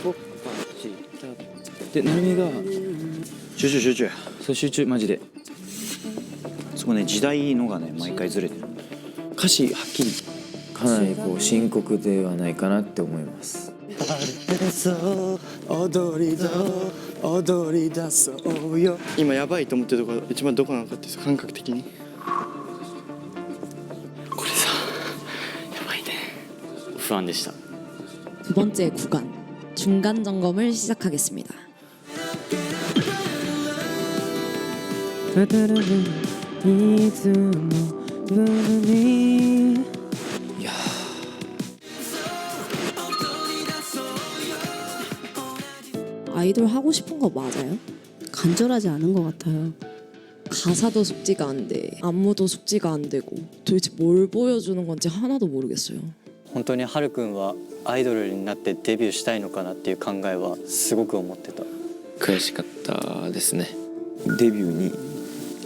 こっちで、なるみが集中そう集中マジでそこね時代のがね毎回ずれてる歌詞はっきりかなりこう深刻ではないかなって思います。踊り出そうよ。今やばいと思ってるところ一番どこなのかって感覚的にこれさやばいね。不安でした。 두 번째 구간 중간 점검을 시작하겠습니다. 아이돌 하고 싶은 거 맞아요? 간절하지 않은 것 같아요. 가사도 숙지가 안 돼, 안무도 숙지가 안 되고 도대체 뭘 보여주는 건지 하나도 모르겠어요. 本当にはるくんはアイドルになってデビューしたいのかなっていう考えはすごく思ってた。悔しかったですね。デビューに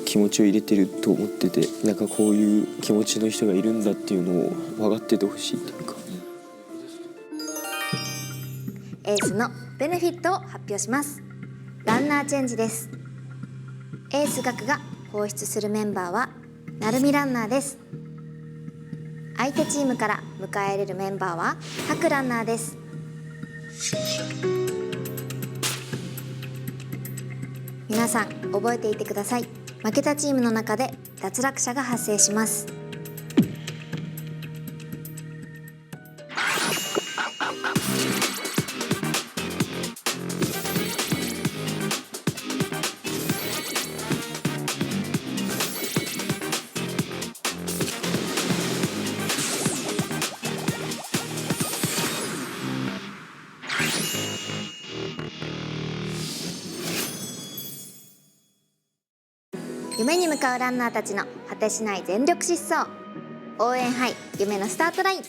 気持ちを入れてると思ってて、なんかこういう気持ちの人がいるんだっていうのを分かっててほしいというか。エースのベネフィットを発表します。ランナーチェンジです。エース学が放出するメンバーはなるみランナーです。相手チームから迎え入れるメンバーはハクランナーです。皆さん覚えていてください。負けたチームの中で脱落者が発生します。夢に向かうランナーたちの果てしない全力疾走。応援杯夢のスタートライン。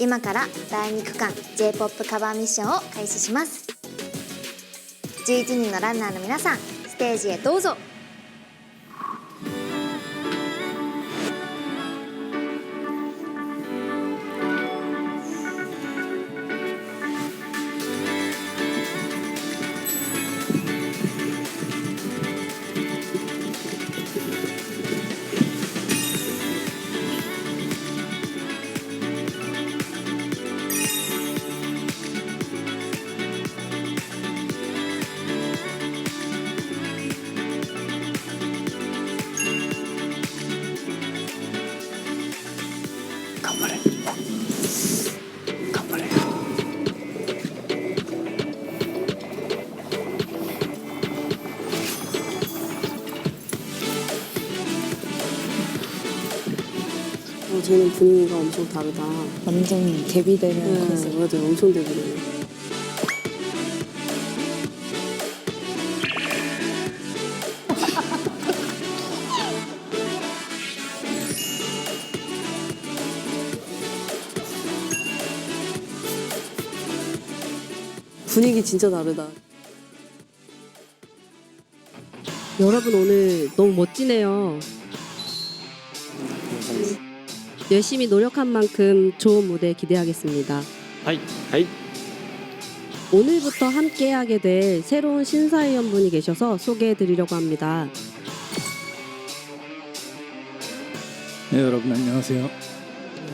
今から第2区間 J-POP カバーミッションを開始します。11人のランナーの皆さん、ステージへどうぞ。頑張れ頑張れ。쟤는 분위기가 엄청 다르다. 완전 대비되는 네, 컨셉. 맞아요. 엄청 대비돼요. 분위기 진짜 다르다. 여러분 오늘 너무 멋지네요. 열심히 노력한 만큼 좋은 무대 기대하겠습니다. はいはい。 오늘부터 함께하게 될 새로운 심사위원분이 계셔서 소개해드리려고 합니다. 네, 여러분 안녕하세요.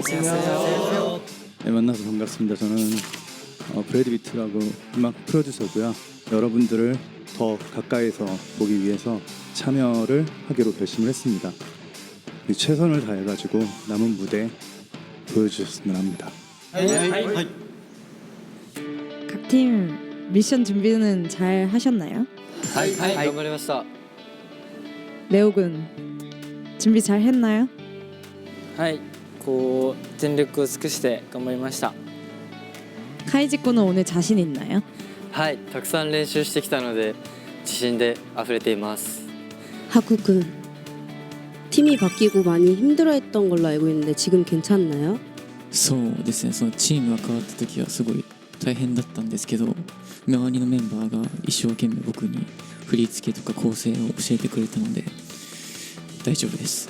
안녕하세요. 네, 만나서 반갑습니다. 저는 브래드 비트라고 음악 프로듀서고요. 여러분들을 더 가까이서 보기 위해서 참여를 하기로 결심을 했습니다. 최선을 다해가지고 남은 무대 보여주셨으면 합니다. 각 팀 미션 준비는 잘 하셨나요? はい頑張りました。 레오군 준비 잘 했나요? はいこう全力を尽くして頑張りました。 카이지코는 오늘 자신 있나요? はいたくさん練習してきたので自信で溢れています。 하쿠군 팀이 바뀌고 많이 힘들어했던 걸로 알고 있는데 지금 괜찮나요? そうですね、そのチームが変わった時はすごい大変だったんですけど、周りのメンバーが一生懸命僕に振り付けとか構成を教えてくれたので大丈夫です。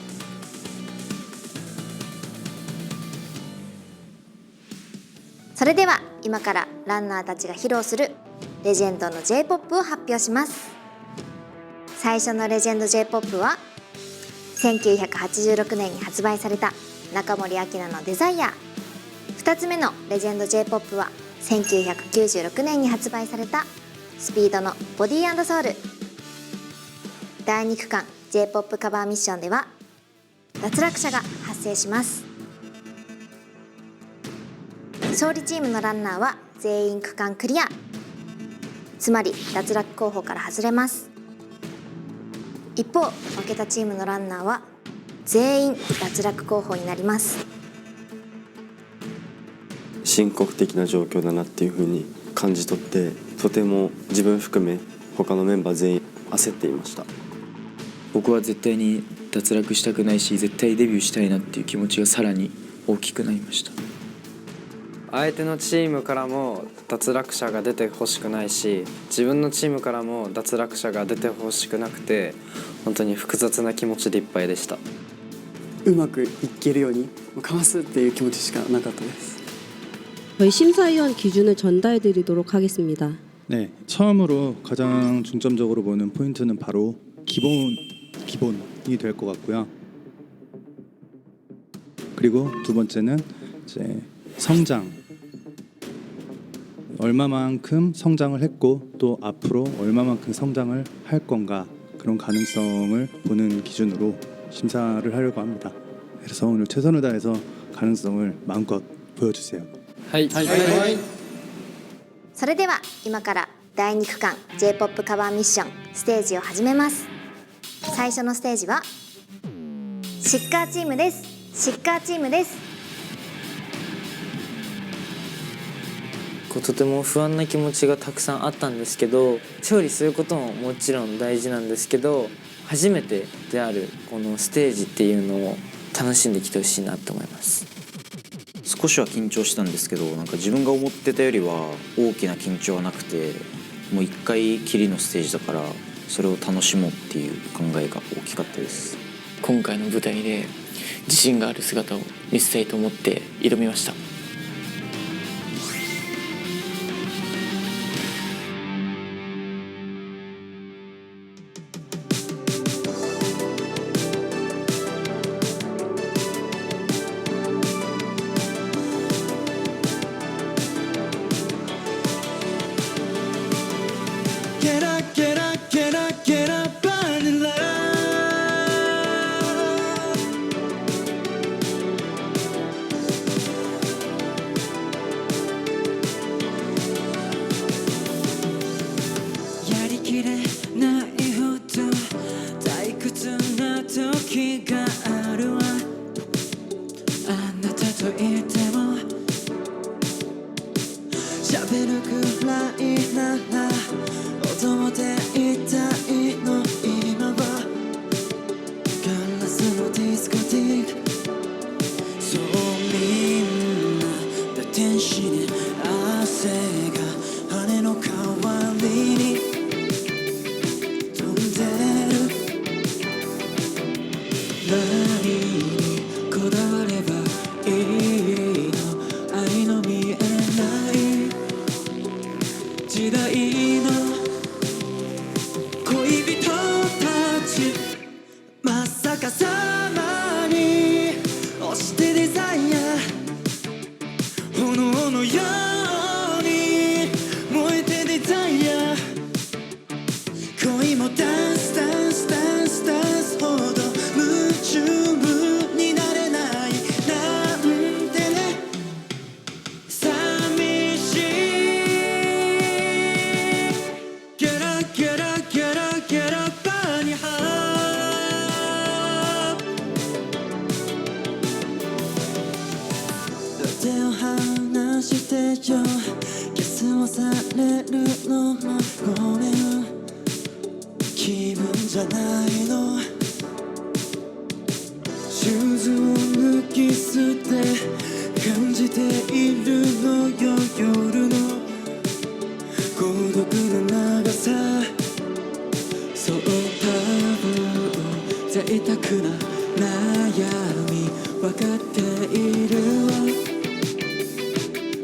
それでは今からランナーたちが披露するレジェンドの J-POP を発表します。最初のレジェンド J-POP は1986年に発売された中森明菜のデザイア。2つ目のレジェンド J-POP は1996年に発売されたスピードのボディ&ソウル。第2区間 J-POP カバーミッションでは脱落者が発生します。勝利チームのランナーは全員区間クリア、つまり脱落候補から外れます。一方、負けたチームのランナーは全員脱落候補になります。深刻的な状況だなっていう風に感じ取って、とても自分含め他のメンバー全員焦っていました。僕は絶対に脱落したくないし、絶対デビューしたいなっていう気持ちがさらに大きくなりました。相手のチームからも脱落者が出てほしくないし、自分のチームからも脱落者が出てほしくなくて、本当に複雑な気持ちでいっぱいでした。うまくいけるようにかわすっていう気持ちしかなかったです。 저희 심사위원 기준을 전달해드리도록 하겠습니다. 네, 처음으로 가장 중점적으로 보는 포인트는 바로 기본이 될 것 같고요. 그리고 두 번째는 이제 성장. 얼마만큼 성장을 했고 또 앞으로 얼마만큼 성장을 할 건가, 그런 가능성을 보는 기준으로 심사를 하려고 합니다. 그래서 오늘 최선을 다해서 가능성을 마음껏 보여주세요. はい、それでは今から第2区間 J-POP カバーミッションステージを始めます。最初のステージはシッカーチームです。シッカーチームです。とても不安な気持ちがたくさんあったんですけど、勝利することももちろん大事なんですけど、初めてであるこのステージっていうのを楽しんできてほしいなと思います。少しは緊張したんですけど、なんか自分が思ってたよりは大きな緊張はなくて、もう一回きりのステージだからそれを楽しもうっていう考えが大きかったです。今回の舞台で自信がある姿を見せたいと思って挑みました。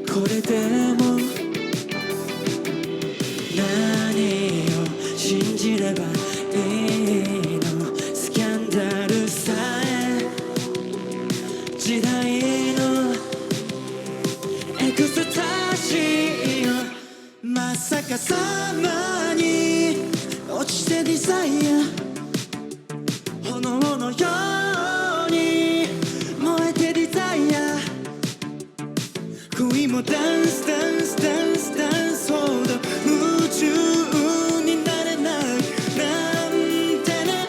これで何を信じればいいのスキャンダルさえ時代のエクスタシーよまさかさまに落ちてデザイア炎のように燃えてデザイア恋もダンスダンスダンスダンスほど夢中になれないなんてね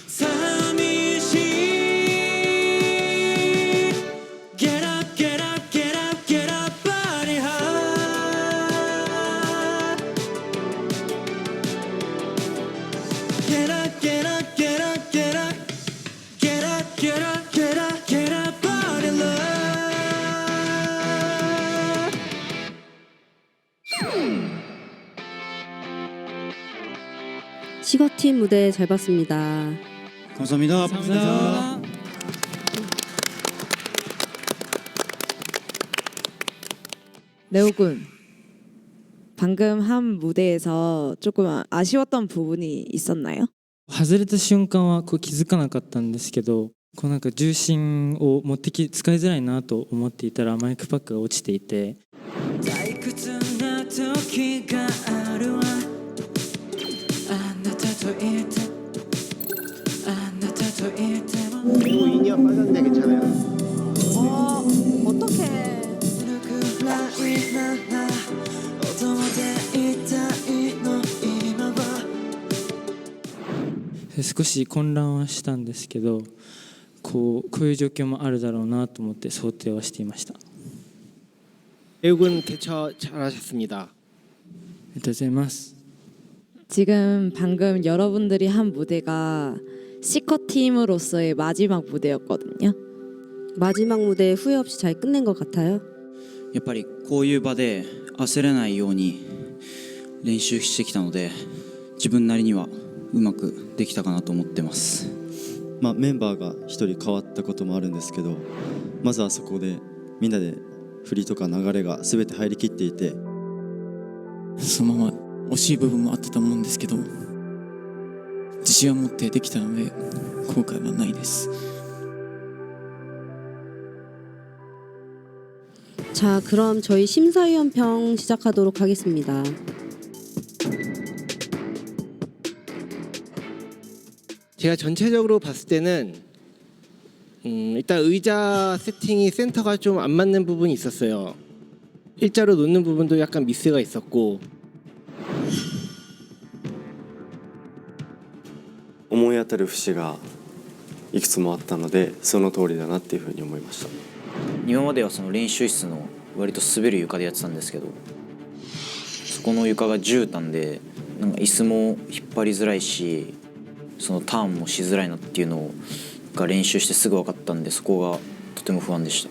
寂しい Get up, get up, get up, get up, body high Get up, get up, get up, get up Get up, get up, get up, get up, body love 시거팀 무대 잘 봤습니다. 감사합니다. 레오군, 방금 한 무대에서 조금 아쉬웠던 부분이 있었나요? 外れた瞬間はこう気づかなかったんですけど、こうなんか重心を持ってき使いづらいなと思っていたらマイクパックが落ちていて、退屈な時があるわあなたといてあなたといても이니와 빨간데 괜찮아요. 어떡해. くらいなら踊っていたいの今は少し混乱はしたんですけど、こういう状況もあるだろうなと思って想定はしていました。 레오군 대처 잘하셨습니다. ありがとうございます。 지금 방금 여러분들이 한 무대가 시커팀으로서의 마지막 무대였거든요. 마지막 무대 후회 없이 잘 끝낸 것 같아요. やっぱりこういう場で焦れないように練習してきたので自分なりにはうまくできたかなと思ってます。メンバーが1人変わったこともあるんですけど、まずはそこでみんなで振りとか流れが全て入りきっていて、そのまま惜しい部分もあったと思うんですけど、自信を持ってできたので後悔はないです。 자, 그럼 저희 심사위원 평 시작하도록 하겠습니다. 제가 전체적으로 봤을 때는 일단 의자 세팅이 센터가 좀 안 맞는 부분이 있었어요. 일자로 놓는 부분도 약간 미스가 있었고 思い当たる節がいくつもあったので、その通りだなっていうふうに思いました。今まではその練習室の割と滑る床でやってたんですけど、そこの床が絨毯でなんか椅子も引っ張りづらいし、そのターンもしづらいなっていうのが練習してすぐ分かったんで、そこがとても不安でした。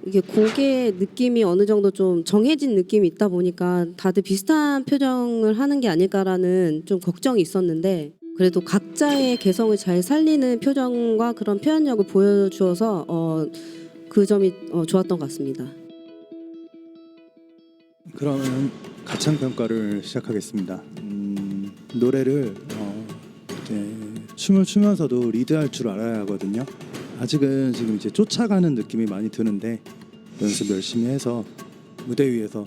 이게 곡의 느낌이 어느 정도 좀 정해진 느낌이 있다 보니까 다들 비슷한 표정을 하는 게 아닐까라는 좀 걱정이 있었는데, 그래도 각자의 개성을 잘 살리는 표정과 그런 표현력을 보여주어서 그 점이 좋았던 것 같습니다. 그러면 가창 평가를 시작하겠습니다. 노래를 이제 춤을 추면서도 리드할 줄 알아야 하거든요. 아직은 지금 이제 쫓아가는 느낌이 많이 드는데 연습 열심히 해서 무대 위에서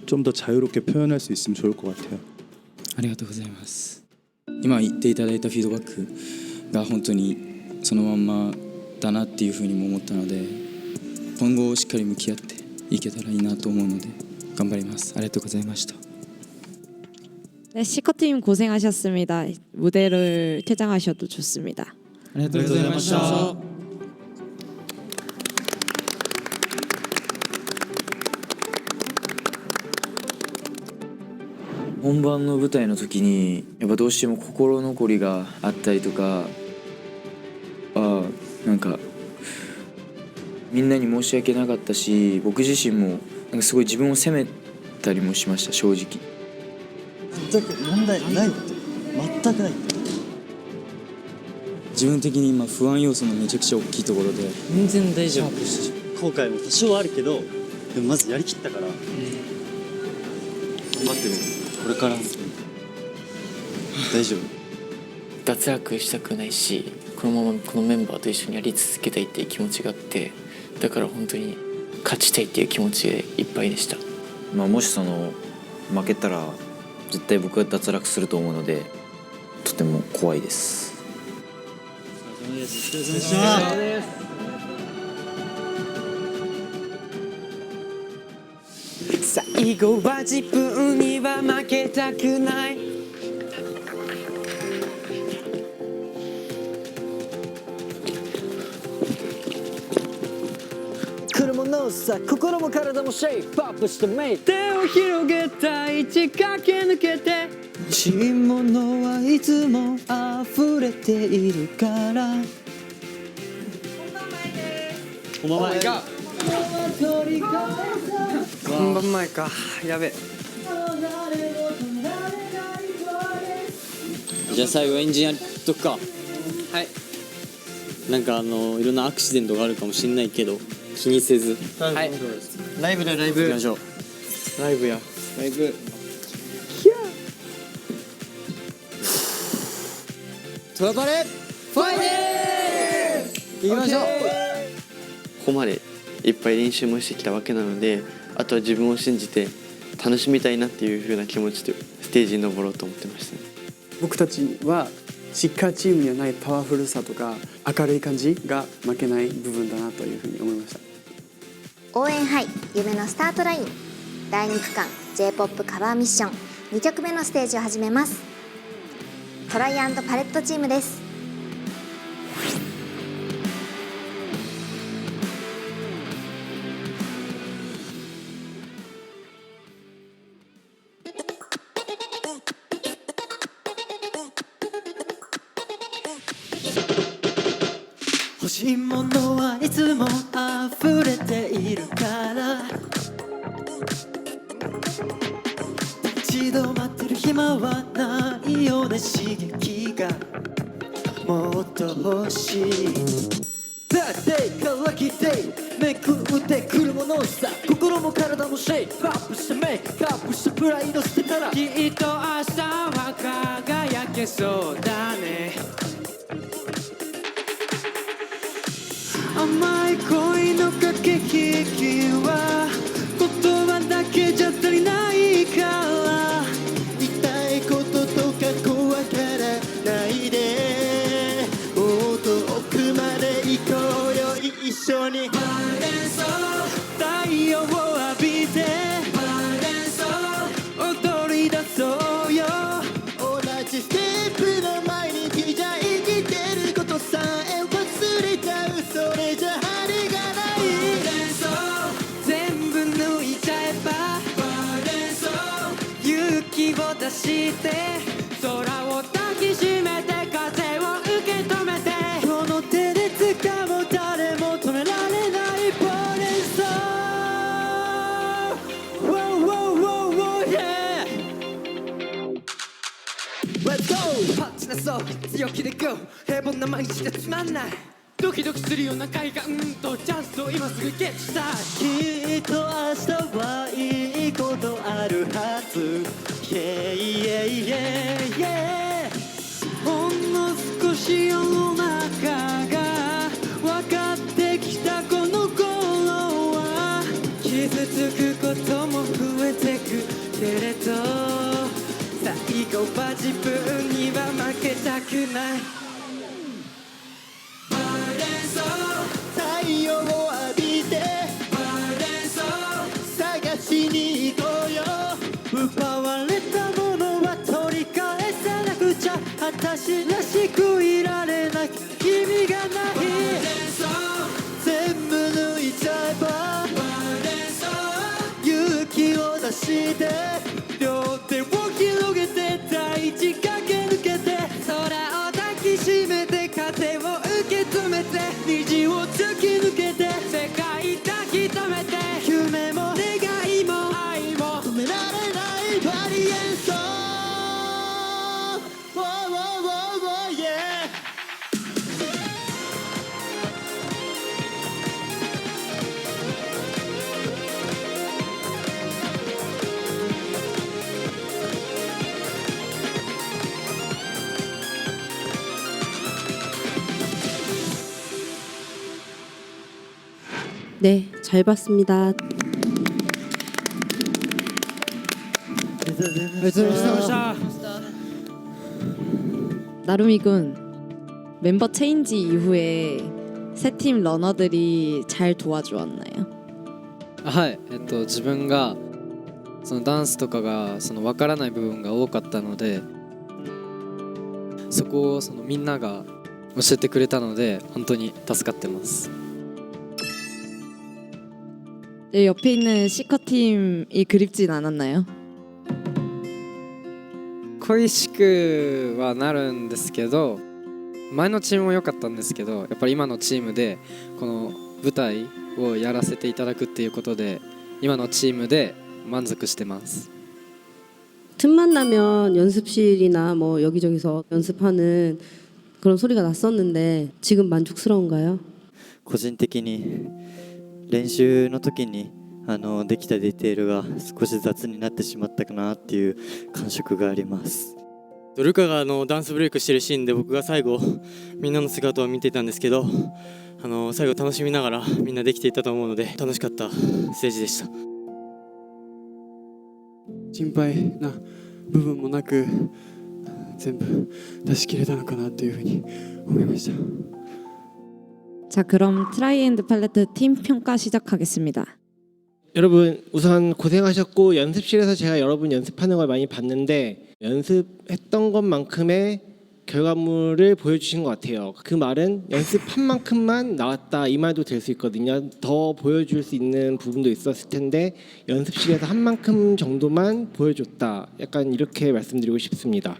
좀 더 자유롭게 표현할 수 있으면 좋을 것 같아요. ありがとうございます。今言っていただいたフィードバックが本当にそのまんまだなっていうふうにも思ったので、今後しっかり向き合っていけたらいいなと思うので頑張ります。ありがとうございました。 네, 시커팀 고생하셨습니다. 무대를 퇴장하셔도 좋습니다. ありがとうございました。 本番の舞台の時にやっぱどうしても心残りがあったりとか、なんかみんなに申し訳なかったし、僕自身もなんかすごい自分を責めたりもしました、正直。全く問題ないって全くないって。自分的に今不安要素のめちゃくちゃ大きいところで全然大丈夫後悔も多少はあるけど、でもまずやりきったから、頑張ってもこれから大丈夫。脱落したくないし、このままこのメンバーと一緒にやり続けたいっていう気持ちがあって、だから本当に勝ちたいっていう気持ちでいっぱいでした。もし負けたら絶対僕が脱落すると思うので、とても怖いです。お疲れ様でした。最後は自分には負けたくない。来るものさ、心も体もシェイプアップしてメイ。手を広げた位置駆け抜けて、欲しいものはいつも溢れているから。本番前か。本番前か。やべえ。じゃあ最後エンジンやっとくか。はい。なんかいろんなアクシデントがあるかもしれないけど気にせず、はい。ライブだライブ。行きましょう。ライブや。ライブ。トラバレファイティー。行きましょう。ここまでいっぱい練習もしてきたわけなので、あとは自分を信じて楽しみたいなっていう風な気持ちでステージに登ろうと思ってましたね。僕たちはシッカーチームにはないパワフルさとか明るい感じが負けない部分だなというふうに思いました。応援杯夢のスタートライン第2区間 J-POP カバーミッション2曲目のステージを始めます。トライ&パレットチームです。欲しいものはいつも溢れているから、立ち止まってる暇はないような刺激がもっと欲しい。だってから来てめくってくるものさ、心も体もシェイプアップしてメイクアップしてプライド捨てたら、きっと明日は輝けそうだね。甘い恋の駆け引きは言葉だけじゃ足りないから、言いたいこととか怖がらないで、もっと奥まで行こうよ一緒に。太陽を浴びて踊り出そうよ。同じステップの毎日じゃ生きてることさえ忘れちゃう、それじゃ張りがない。全部抜いちゃえば勇気を出して空を抱きしめて風を受け止めて、この手で掴もう誰も止められないポレンソー。 Wow, wow, wow, wow, yeah. Let's go! パッチなそう強気で GO。 平凡な毎日じゃつまんない、ドキドキするような海岸とチャンスを今すぐゲットしたい。きっと明日はいいことあるはず。 Yeah, yeah, yeah, yeah. ほんの少し世の中が分かってきたこの頃は、傷つくことも増えてくけれど、最後は自分には負けたくない。太陽を浴びて探しに行こうよ。奪われたものは取り返さなくちゃ、私らしくいられない君がない。全部抜いちゃえば勇気を出して両手を広げて大地駆け抜けて、空を抱きしめて風を受け止めて、虹を突き抜けて世界抱き止めて、夢も願いも愛も止められないバリエンソー。 Wow, wow, wow, wow, yeah. 「 네, 잘 봤습니다. 나루미군, 멤버 체인지 이후에 새 팀 러너들이 잘 도와주었나요? はい、自分がそのダンスとかが分からない部分が多かったので、そこをみんなが教えてくれたので本当に助かってます。 네, 옆에 있는 시커 팀이 그립진 않았나요? 恋しくはなるんですけど、前のチームも良かったんですけど、やっぱり今のチームでこの舞台をやらせていただくっていうことで今のチームで満足してます。 틈만 나면 연습실이나 뭐 여기저기서 연습하는 그런 소리가 났었는데 지금 만족스러운가요? 個人的に練習の時にできたディテールが少し雑になってしまったかなっていう感触があります。ルカがダンスブレイクしてるシーンで僕が最後みんなの姿を見ていたんですけど、最後楽しみながらみんなできていたと思うので楽しかったステージでした。心配な部分もなく全部出し切れたのかなというふうに思いました。 자, 그럼 트라이앤드 팔레트 팀 평가 시작하겠습니다. 여러분 우선 고생하셨고, 연습실에서 제가 여러분 연습하는 걸 많이 봤는데 연습했던 것만큼의 결과물을 보여주신 것 같아요. 그 말은 연습한 만큼만 나왔다 이 말도 될 수 있거든요. 더 보여줄 수 있는 부분도 있었을 텐데 연습실에서 한 만큼 정도만 보여줬다, 약간 이렇게 말씀드리고 싶습니다.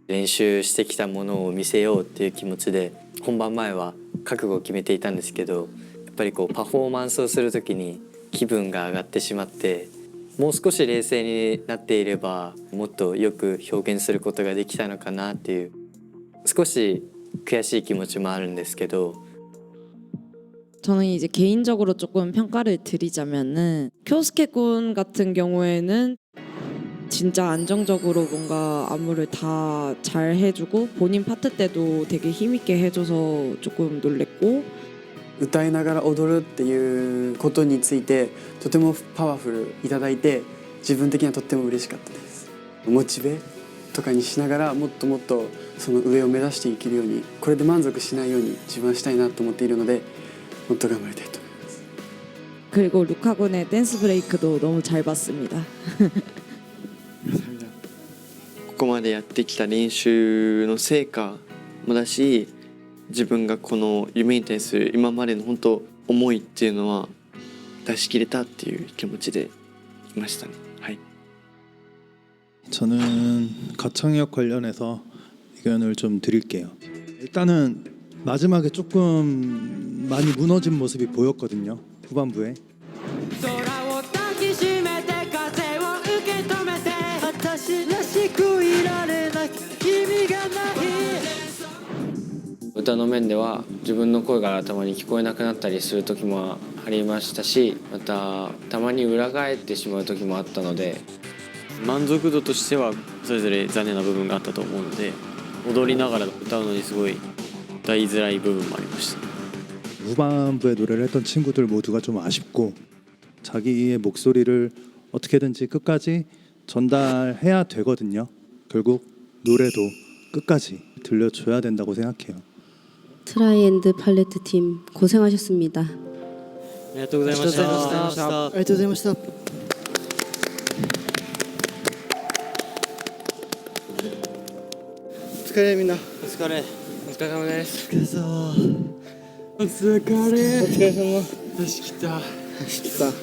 練習してきたものを見せようっていう気持ちで本番前は覚悟を決めていたんですけど、やっぱりパフォーマンスをする時に気分が上がってしまって、もう少し冷静になっていればもっとよく表現することができたのかなっていう、少し悔しい気持ちもあるんですけど、 저는 이제 개인적으로 조금 평가를 드리자면은 쿄스케 군 같은 경우에는 진짜 안정적으로 뭔가 안무를 다 잘 해주고 본인 파트 때도 되게 힘있게 해줘서 조금 놀랬고, 歌いながら踊るっていうことについてとてもパワフルいただいて、自分的にはとっても嬉しかったです。モチベとかにしながらもっともっとその上を目指していけるように、これで満足しないように自分はしたいなと思っているので、もっと頑張りたいと思います。 그리고 루카 군의 댄스 브레이크도 너무 잘 봤습니다. ここまでやってきた練習の成果もだし、自分がこの夢に対する今までの本当思いっていうのは出し切れたっていう気持ちでいましたね。はい。 저는 가창력 관련해서 의견을 좀 드릴게요. 일단은 마지막에 조금 많이 무너진 모습이 보였거든요. 후반부에. 歌の面では自分の声がたまに聞こえなくなったりする時もありましたし、またたまに裏返ってしまう時もあったので、満足度としてはそれぞれ残念な部分があったと思うので、踊りながら歌うのにすごい歌いづらい部分もありました。 후반부에 노래를 했던 친구들 모두가 좀 아쉽고, 자기의 목소리를 어떻게든지 끝까지 전달해야 되거든요. 결국 노래도 끝까지 들려줘야 된다고 생각해요. 트라이앤드 팔레트 팀 고생하셨습니다. ありがとうございました。ありがとうございました。お疲れみんな。お疲れ。お疲れ様です。お疲れ様。お疲れ様。出し切った。出し切った。と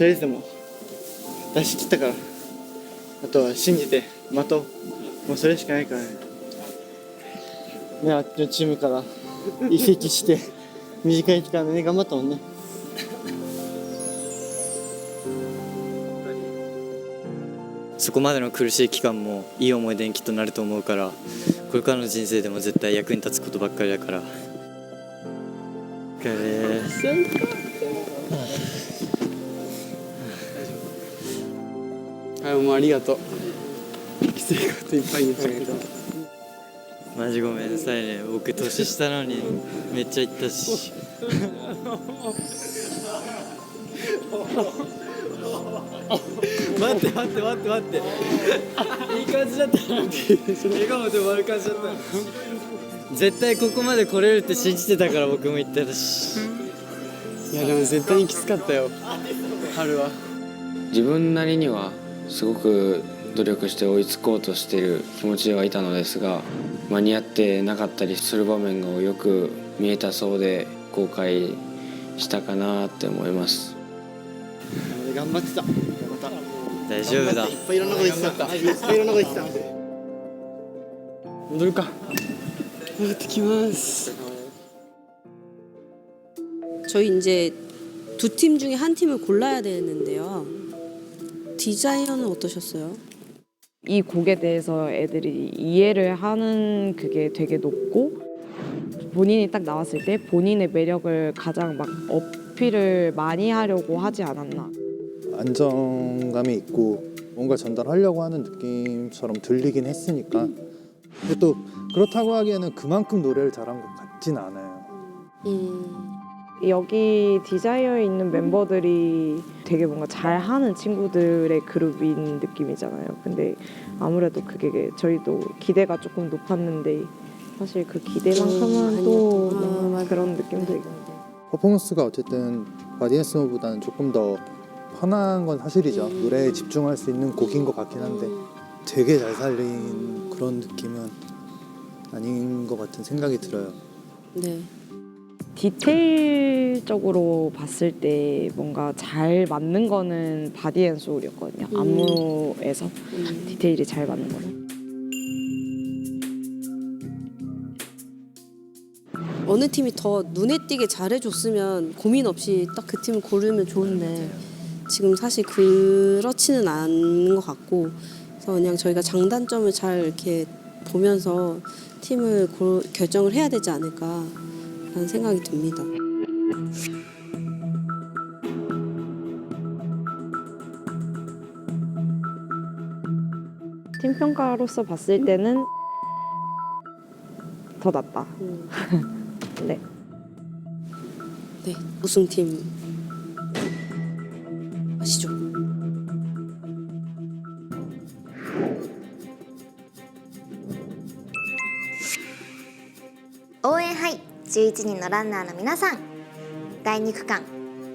りあえずでも出し切ったから、あとは信じて待とう。もうそれしかないからね。ね、あっちのチームから移籍して短い期間でね頑張ったもんね。そこまでの苦しい期間もいい思い出にきっとなると思うから、これからの人生でも絶対役に立つことばっかりだから。お疲れ。はい、もうありがとう。きついこといっぱい言っちゃった。マジごめんなさいね、僕年下なのにめっちゃ言ったし。待って待って待って待っていい感じだったな笑顔で終わる感じだった絶対ここまで来れるって信じてたから僕も言ってたしいやでも絶対にきつかったよ春は。自分なりにはすごく努力して追いつこうとしている気持ちはいたのですが、間に合ってなかったりする場面がよく見えたそうで後悔したかなって思います。頑張ってた。大丈夫だ。いっぱいいろんなこと言ってた。いっぱいいろんなこと言ってた。戻るか。戻ってきます. 저희 이제 두 팀 중에 한 팀을 골라야 되는데요. 디자이너는 어떠셨어요? 이 곡에 대해서 애들이 이해를 하는 그게 되게 높고 본인이 딱 나왔을 때 본인의 매력을 가장 막 어필을 많이 하려고 하지 않았나. 안정감이 있고 뭔가 전달하려고 하는 느낌처럼 들리긴 했으니까 근데 또 그렇다고 하기에는 그만큼 노래를 잘한 것 같진 않아요. 여기 디자이어에 있는 멤버들이 되게 뭔가 잘하는 친구들의 그룹인 느낌이잖아요. 근데 아무래도 그게 저희도 기대가 조금 높았는데 사실 그 기대만큼은 또 그런 느낌도 있고. 퍼포먼스가 어쨌든 바디앤스노보다는 조금 더 편한 건 사실이죠. 노래에 집중할 수 있는 곡인 것 같긴 한데 되게 잘 살린 그런 느낌은 아닌 것 같은 생각이 들어요. 네. 디테일적으로 봤을 때 뭔가 잘 맞는 거는 바디앤소울이었거든요. 안무에서 디테일이 잘 맞는 거는. 어느 팀이 더 눈에 띄게 잘해줬으면 고민 없이 딱 그 팀을 고르면 좋은데 지금 사실 그렇지는 않은 것 같고 그래서 그냥 저희가 장단점을 잘 이렇게 보면서 팀을 결정을 해야 되지 않을까라는 생각이 듭니다. 팀 평가로서 봤을 때는 더 낫다. 네. 네, 우승팀 아시죠?応援杯11人のランナーの皆さん、第2区間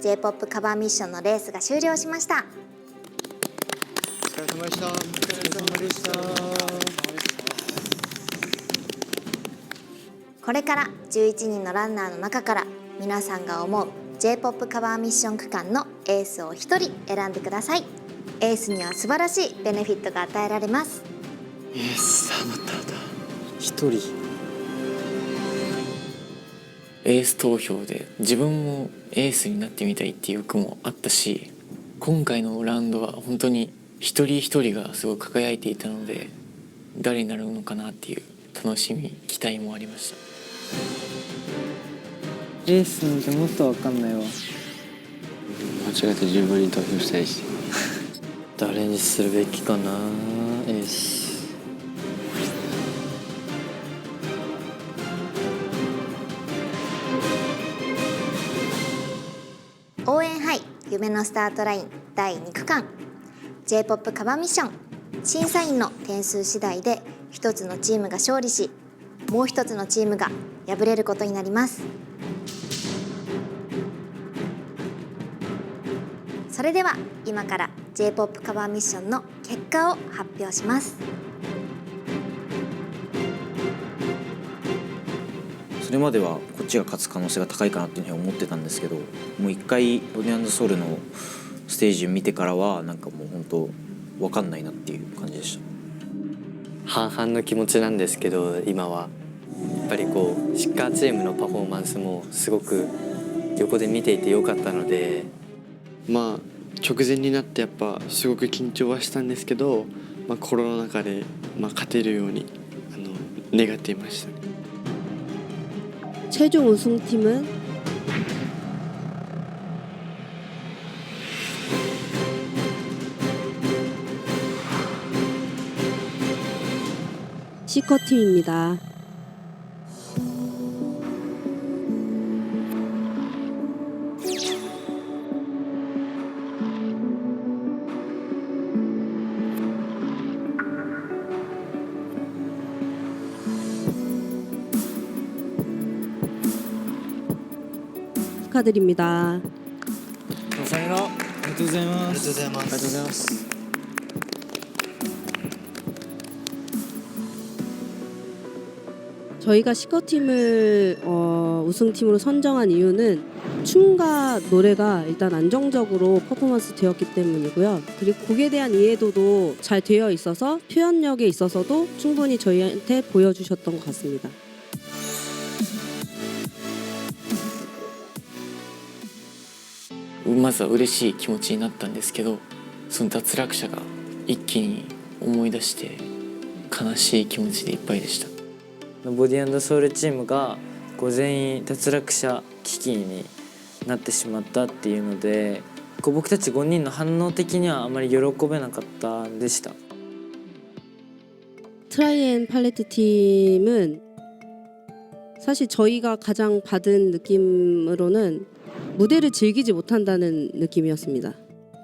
J-POP カバーミッションのレースが終了しました。お疲れ様でした。お疲れ様でした。これから11人のランナーの中から皆さんが思う J-POP カバーミッション区間のエースを1人選んでください。エースには素晴らしいベネフィットが与えられます。エースあなただ。一人エース投票で自分もエースになってみたいっていう欲もあったし、今回のラウンドは本当に一人一人がすごい輝いていたので誰になるのかなっていう楽しみ期待もありました。エースなんてもっと分かんないわ。間違えて自分に投票したりして誰にするべきかな。エース応援杯夢のスタートライン第2区間 J-POP カバーミッション、審査員の点数次第で一つのチームが勝利し、もう一つのチームが敗れることになります。それでは今から J-POP カバーミッションの結果を発表します。それまではこっちが勝つ可能性が高いかなっていうふうに思ってたんですけど、もう一回ボディ&ソウルのステージを見てからはなんかもう本当分かんないなっていう感じでした。半々の気持ちなんですけど、今はやっぱりこうシッカーチームのパフォーマンスもすごく横で見ていてよかったので、まあ直前になってやっぱすごく緊張はしたんですけど、心の中で勝てるように願っていました。최종 우승팀은 C컷팀입니다. 축하드립니다. 감사합니다. ありがとうございます。ありがとうございます。 저희가 시커팀을 우승팀으로 선정한 이유는 춤과 노래가 일단 안정적으로 퍼포먼스 되었기 때문이고요. 그리고 곡에 대한 이해도도 잘 되어 있어서 표현력에 있어서도 충분히 저희한테 보여주셨던 것 같습니다. まずは嬉しい気持ちになったんですけど、その脱落者が一気に思い出して悲しい気持ちでいっぱいでした。ボディ&ソウルチームが全員脱落者危機になってしまったっていうので、僕たち5人の反応的にはあまり喜べなかったでした。 트라이앤 팔레트 팀은 사실 저희가 가장 받은 느낌으로는 무대를 즐기지 못한다는 느낌이었습니다.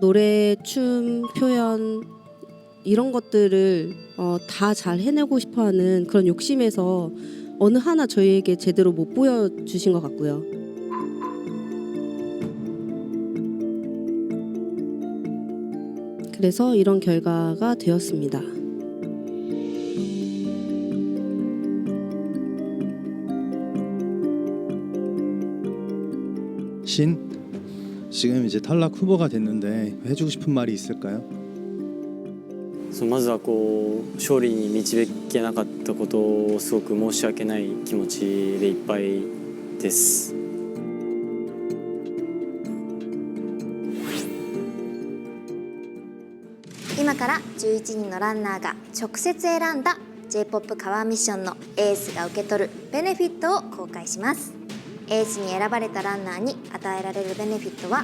노래, 춤, 표현 이런 것들을 다 잘 해내고 싶어하는 그런 욕심에서 어느 하나 저희에게 제대로 못 보여주신 것 같고요. 그래서 이런 결과가 되었습니다. 신 지금 이제 탈락 후보가 됐는데 해주고 싶은 말이 있을까요? まずは勝利に導けなかったことをすごく申し訳ない気持ちでいっぱいです。今から11人のランナーが直接選んだ J-POP カバーミッションのエースが受け取るベネフィットを公開します。エースに選ばれたランナーに与えられるベネフィットは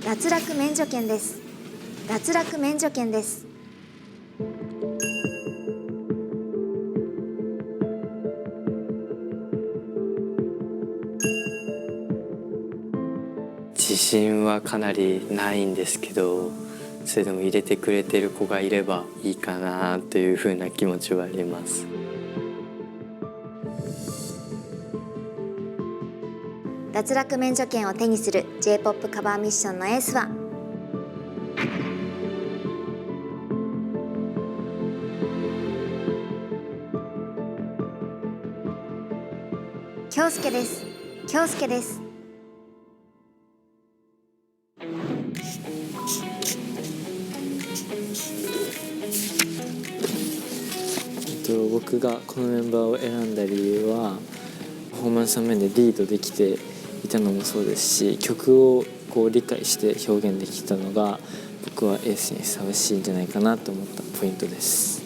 脱落免除券です。脱落免除券です。自信はかなりないんですけど、それでも入れてくれてる子がいればいいかなというふうな気持ちはあります。脱落免除券を手にする J-POP カバーミッションのエースは京介です。京介です。僕がこのメンバーを選んだ理由はパフォーマンスの面でリードできていたのもそうですし、曲を理解して表現できたのが僕はエースにふさわしいんじゃないかなと思ったポイントです。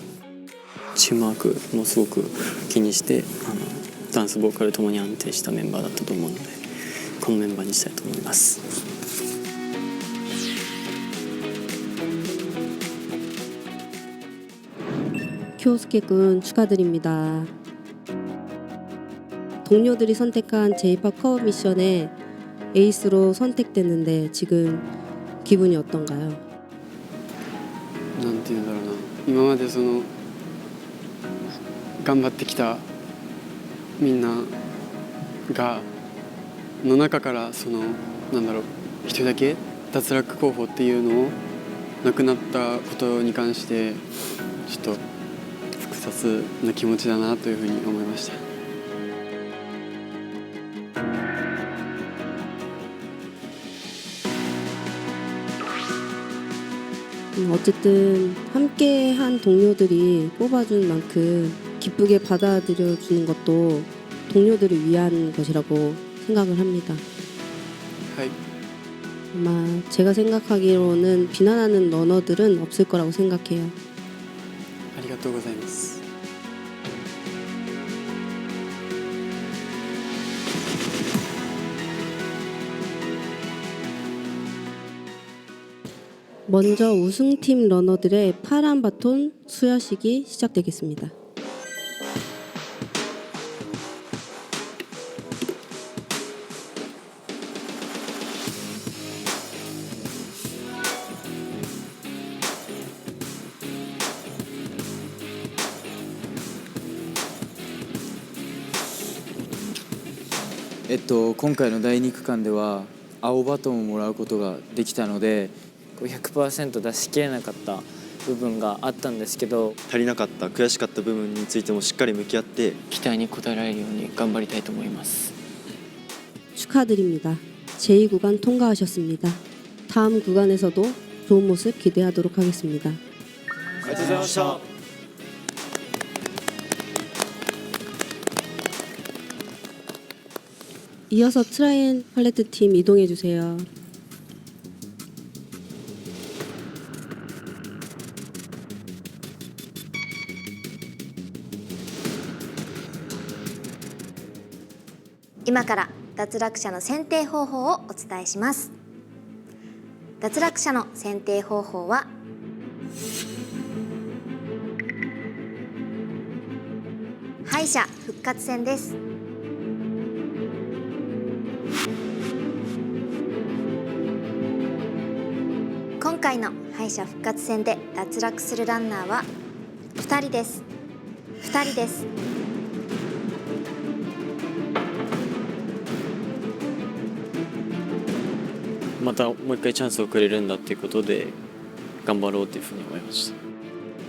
チームワークもすごく気にしてダンスボーカルともに安定したメンバーだったと思うので、このメンバーにしたいと思います。 교수케 군 축하드립니다. 동료들이 선택한 J-POP 커버 미션의 에이스로 선택됐는데 지금 기분이 어떤가요? なんていうんだろうな、今まで頑張ってきたみんながの中からなんだろう、一人だけ脱落候補っていうのをなくなったことに関してちょっと複雑な気持ちだなというふうに思いました。 어쨌든 함께한 동료들이 뽑아준 만큼 기쁘게 받아들여 주는 것도 동료들을 위한 것이라고 생각을 합니다. 아마 제가 생각하기로는 비난하는 러너들은 없을 거라고 생각해요. ありがとうございます。 먼저 우승팀 러너들의 파란 바톤 수여식이 시작되겠습니다. 今回の第2区間では青バトンをもらうことができたので、100% 出し切れなかった部分があったんですけど、足りなかった悔しかった部分についてもしっかり向き合って期待に応えられるように頑張りたいと思います。 축하드립니다. 제2구간 통과하셨습니다. 다음 구간에서도 좋은 모습 기대하도록 하겠습니다. ありがとうございました。 이어서 트라이앤 팔레트 팀 이동해 주세요.今から脱落者の選定方法をお伝えします。脱落者の選定方法は敗者復活戦です。今回の敗者復活戦で脱落するランナーは2人です。2人です。またもう一回チャンスをくれるんだっていうことで頑張ろうというふうに思いました。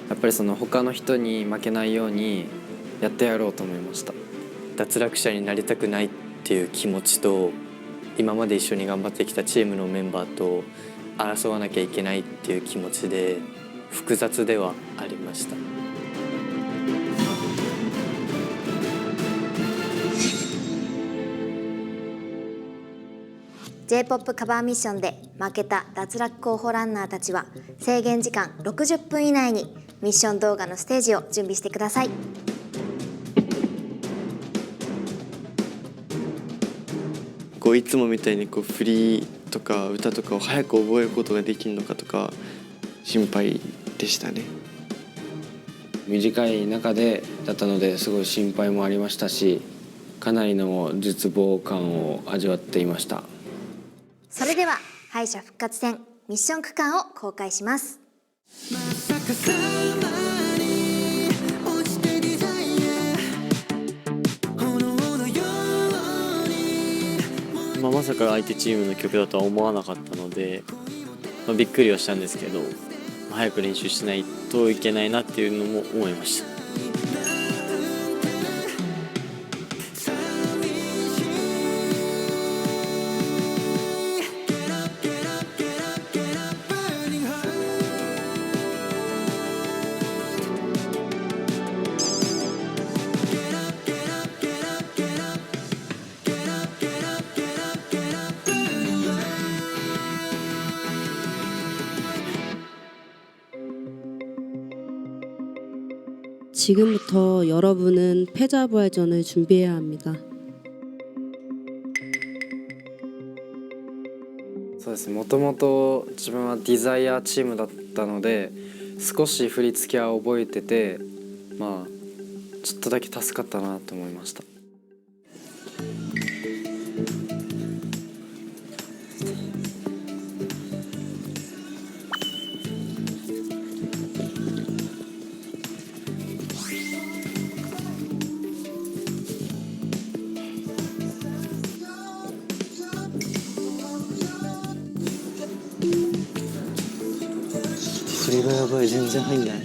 やっぱりその他の人に負けないようにやってやろうと思いました。脱落者になりたくないっていう気持ちと、今まで一緒に頑張ってきたチームのメンバーと争わなきゃいけないっていう気持ちで複雑ではありました。J-POP カバーミッションで負けた脱落候補ランナーたちは制限時間60分以内にミッション動画のステージを準備してください。いつもみたいに振りとか歌とかを早く覚えることができるのかとか心配でしたね。短い中でだったのですごい心配もありましたし、かなりの絶望感を味わっていました。それでは敗者復活戦ミッション区間を公開します。まさか相手チームの曲だとは思わなかったので、びっくりはしたんですけど、早く練習しないといけないなっていうのも思いました。지금부터 여러분은 패자부활전을 준비해야 합니다. そうですね、もともと自分はデザイアチームだったので少し振り付けは覚えてて、ちょっとだけ助かったなと思いました。それがやばい、全然入んない。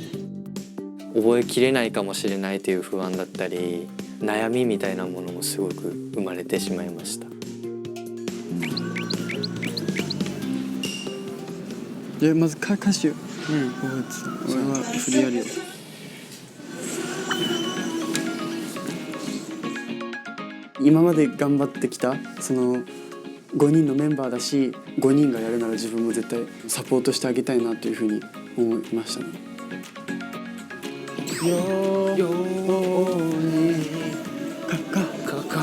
覚えきれないかもしれないという不安だったり悩みみたいなものもすごく生まれてしまいました。まず歌詞を覚えて、俺は振りやるよ。今まで頑張ってきたその5人のメンバーだし、5人がやるなら自分も絶対サポートしてあげたいなというふうに思いましたね。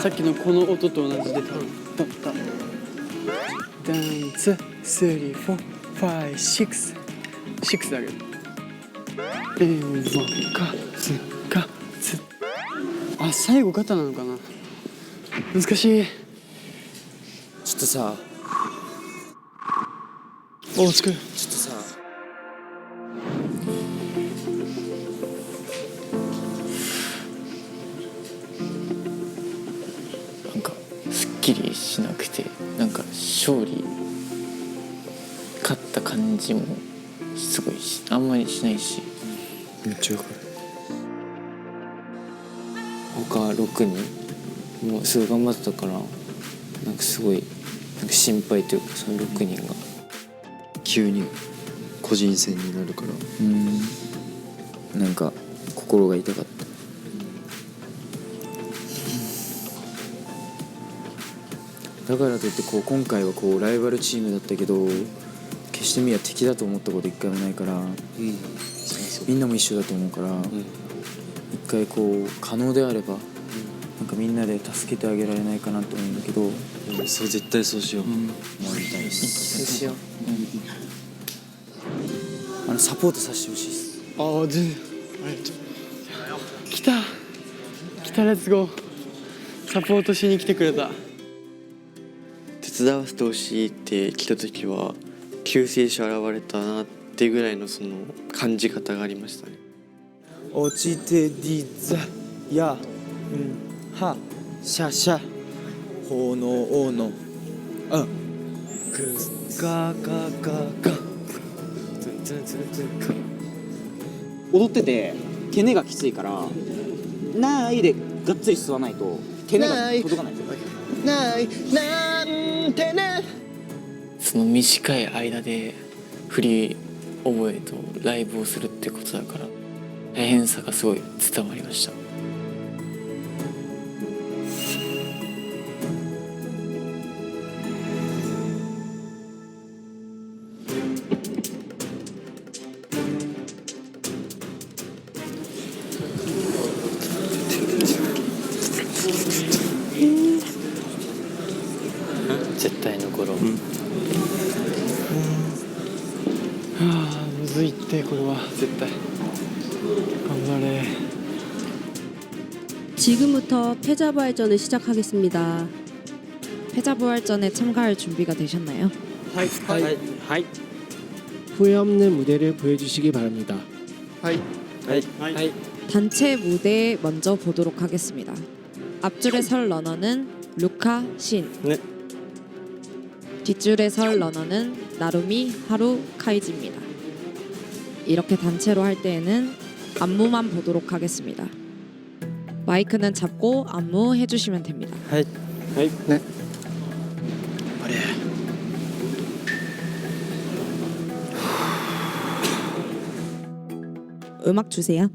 さっきのこの音と同じでダンス3、4、5、6、6だけど。あ、最後肩なのかな。難しい。ちょっとさ、お近い。ちょっとさ、なんかすっげきりしなくて、なんか勝った感じもすごいあんまりしないし。めっちゃわかる。他6人もうすごい頑張ってたから、なんかすごいなんか心配というか、その6人が急に個人戦になるから、なんか心が痛かった。だからといってこう今回はこうライバルチームだったけど、決してみは敵だと思ったこと一回もないから、みんなも一緒だと思うから、一回こう可能であれば、なんかみんなで助けてあげられないかなと思うんだけど、そう絶対そうしよう。思いたいです。そうしよう。サポートさせてほしいです。ああ全然来たレッツゴー。サポートしに来てくれた。手伝わせてほしいって来た時は救世主現れたなってぐらいのその感じ方がありましたね。落ちてディザヤはシャシャ炎のグガガガガ踊っててケネがきついからないでがっつり吸わないとケネが届かないんですよ。ないなんてね。その短い間で振り覚えとライブをするってことだから、大変さがすごい伝わりました。絶対残ろう。むずいってこれは絶対。頑張れ。 지금부터 패자부활전을 시작하겠습니다. 패자부활전에 참가할 준비가 되셨나요? 하이. 후회 없는 무대를 보여주시기 바랍니다. 하이. 단체 무대 먼저 보도록 하겠습니다. 앞줄에 설 러너는 루카 신. 네. 뒷줄에 설 러너는 나루미 하루 카이지입니다. 이렇게 단체로 할 때에는 안무만 보도록 하겠습니다. 마이크는 잡고 안무 해주시면 됩니다. 하이. 네. 음악 주세요.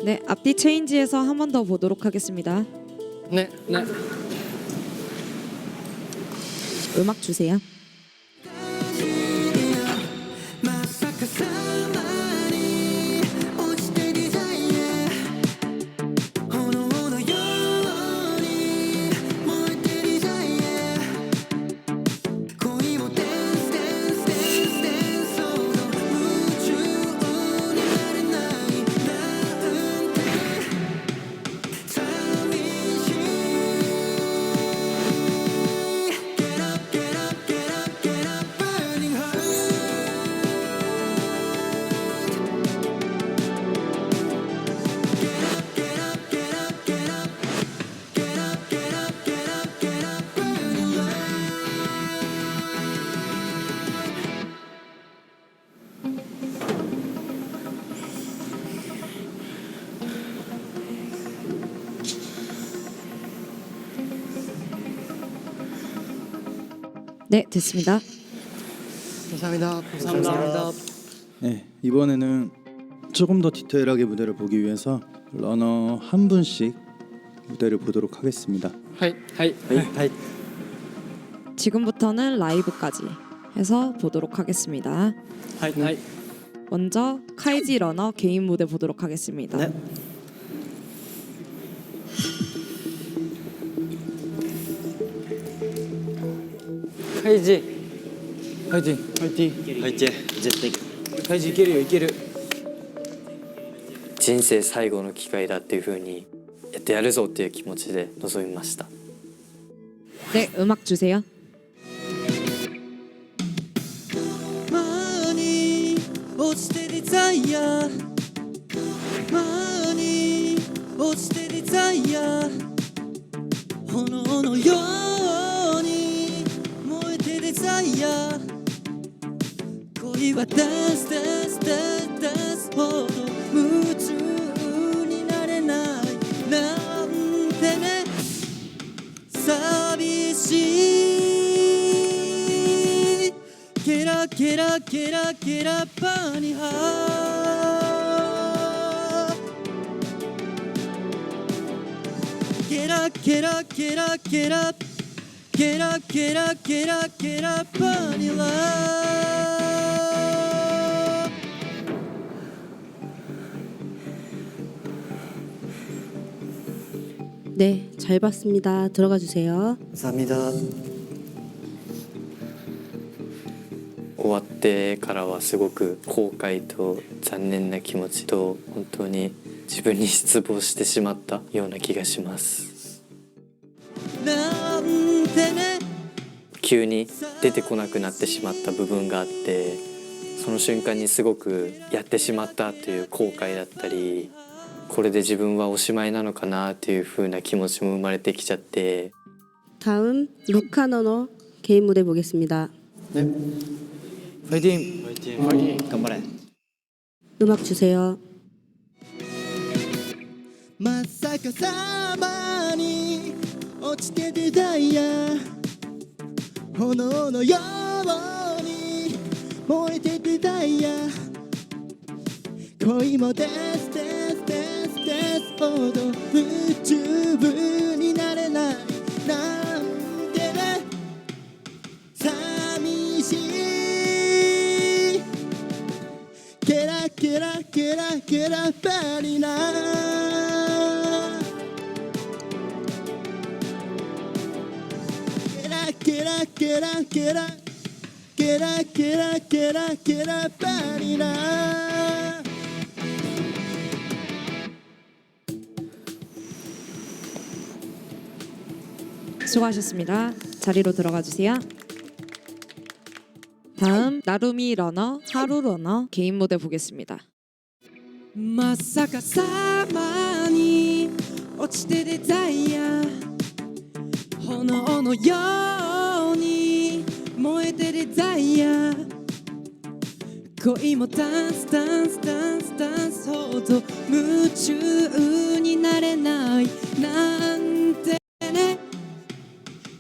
네, 앞뒤 체인지에서 한 번 더 보도록 하겠습니다. 네. 음악 주세요. 네, 됐습니다. 감사합니다. 감사합니다. 네, 이번에는 조금 더 디테일하게 무대를 보기 위해서 러너 한 분씩 무대를 보도록 하겠습니다. 하이. 지금부터는 라이브까지 해서 보도록 하겠습니다. 하이. 먼저 카이지 러너 개인 무대 보도록 하겠습니다. 네. 카이지 화이팅.絶対カイジいけるよいける。人生最後の機会だっていう風にやってやるぞっていう気持ちで臨みました。 네, 음악 주세요. 많이落ちてデザイア많이落ちてデザイア炎のように燃えてデザイア恋はダンスダンスダンスダンスほど夢中になれないなんてね寂しいケラケラケラケラパニハケラケラケラケラケラケラケラケラパニラ네, 잘 봤습니다. 들어가 주세요. 감사합니다. 終わってからはすごく後悔と残念な気持ちと本当に自分に失望してしまったような気がします。なんてね急に出てこなくなってしまった部分があって、その瞬間にすごくやってしまったという後悔だったり、これで自分はおしまいなのかなという風な気持ちも生まれてきちゃって。 다음 루카 너너 개인 무대 보겠습니다. 네. 파이팅. 파이팅. 간발해. 음악 주세요. まさかさまに落ちて出たいや炎のように燃えて出たいや恋もデスデスデスデスほど夢中になれないなんてね寂しいケラケラケラケラバリナケラケラケラケラケラケラケラバリナ 수고하셨습니다. 자리로 들어가 주세요. 다음 나루미 러너, 하루 러너 개인 무대 보겠습니다. まさかさまに落ちてデザイア炎のように燃えてデザイア恋もダンスダンスダンスダンスほど夢中になれないなんてね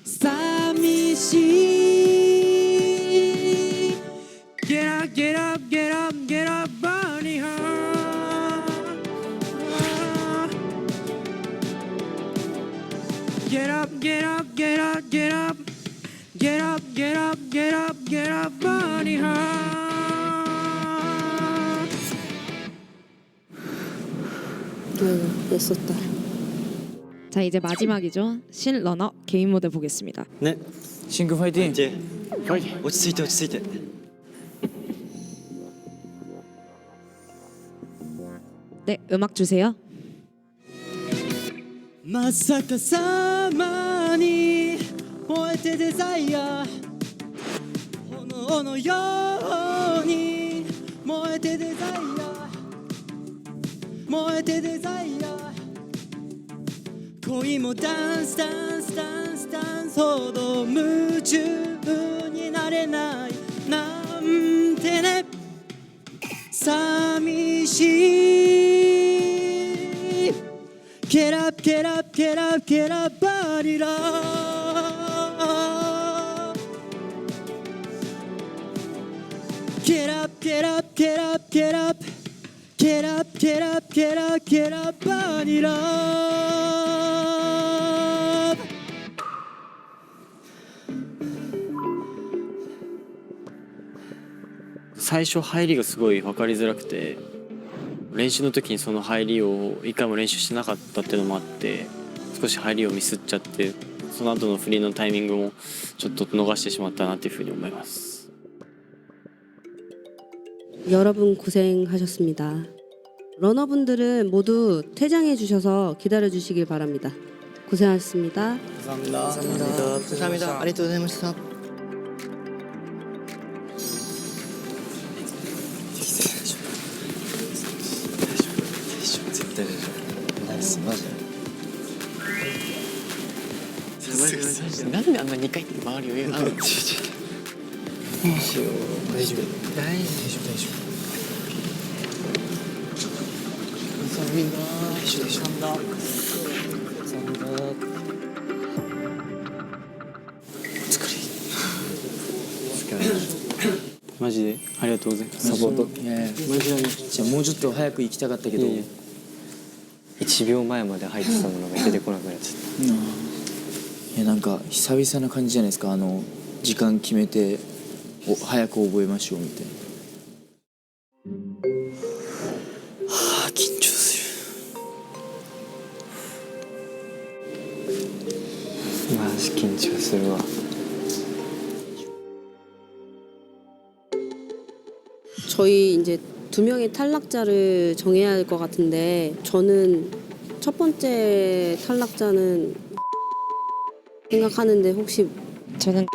寂しい Get up, get up, get up, get up, bunny heart Get up, get up, get up, get up Get up, get up, get up, get up, bunny heart 애썼다. 자, 이제 마지막이죠. 신 러너 개인 무대 보겠습니다. 네. 신규 파이팅. 파이팅. 落ち着いて落ち着いて。 네, 음악 주세요. まさかさまに燃えてデザイア炎のように燃えてデザイア燃えてデザイア恋もダンスダンスダンスダンスほど夢中になれないなんてね寂しいケラケラケラケラバリラ Get up body love 最初入りがすごい分かりづらくて、練習の時にその入りを一回も練習しなかったっていうのもあって、少し入りをミスっちゃって、その後の振りのタイミングもちょっと逃してしまったなっていうふうに思います。 여러분 고생하셨습니다. 러너분들은 모두 퇴장해 주셔서 기다려 주시길 바랍니다. 고생하셨습니다. 감사합니다. 아리가또ございました.なんであんな2回って回る余裕あるの？大丈夫。マジでありがとうございます。サポート。じゃあもうちょっと早く行きたかったけど、1秒前まで入ってたものが出てこなくなっちゃった。いやなんか久々な感じじゃないですか。時間決めて早く覚えましょうみたいな。はあ緊張する。マジ緊張するわ。 저희 이제 2명의 탈락자를 정해야 할 것 같은데 저는 첫 번째 탈락자는 생각하는데 혹시 저는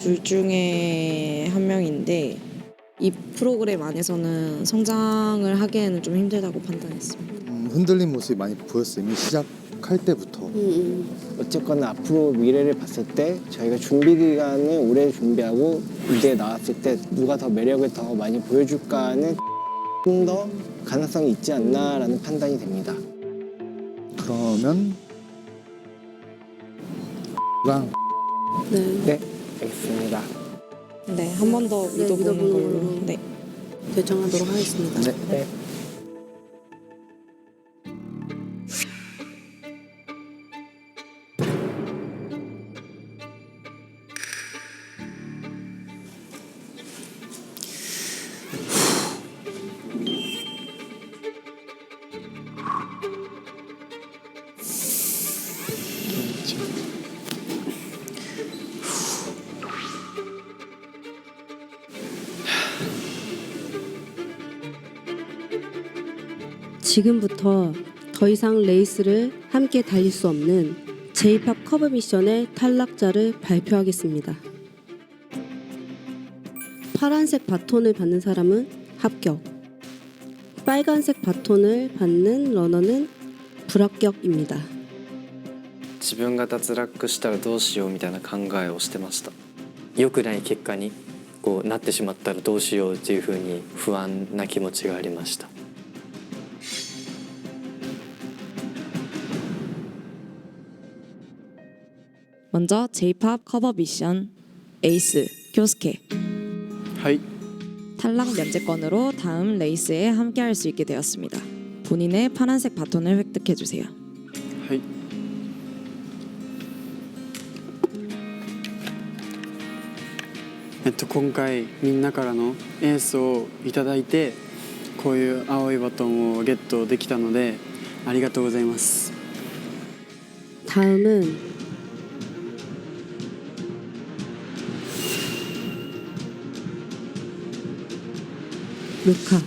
둘 중에 한 명인데 이 프로그램 안에서는 성장을 하기에는 좀 힘들다고 판단했습니다. 흔들린 모습이 많이 보였어요. 이미 시작할 때부터. 어쨌거나 앞으로 미래를 봤을 때 저희가 준비 기간을 오래 준비하고 무대에 나왔을 때 누가 더 매력을 더 많이 보여줄까는 좀 더 가능성이 있지 않나라는 판단이 됩니다. 그러면 네, 알겠습니다. 네, 한 번 더 믿어보는 걸로. 네. 결정하도록 하겠습니다. 네. 지금부터 더 이상 레이스를 함께 달릴 수 없는 J-POP 커버 미션의 탈락자를 발표하겠습니다. 파란색 바톤을 받는 사람은 합격. 빨간색 바톤을 받는 러너는 불합격입니다. 自分が脱落したらどうしようみたいな考えをしてました。良くない結果にこうなってしまったらどうしようっていうふうに不安な気持ちがありました。 먼저 J-POP 커버 미션 에이스 교스케. 탈락 면제권으로 다음 레이스에 함께할 수 있게 되었습니다. 본인의 파란색 바톤을 획득해 주세요. 今回みんなからのエースをいただいてこういう青いバトンをゲットできたのでありがとうございます。 다음은 루카.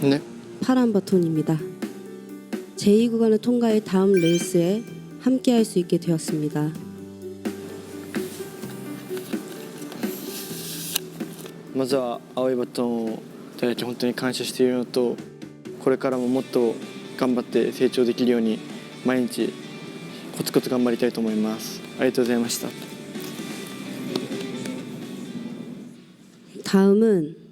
네. 파란 바톤입니다. 제2구간을 통과해 다음 레이스에 함께할 수 있게 되었습니다. まずは青いバトンをいただいて本当に感謝しているのと、これからももっと頑張って成長できるように毎日コツコツ頑張りたいと思います。ありがとうございました。 다음은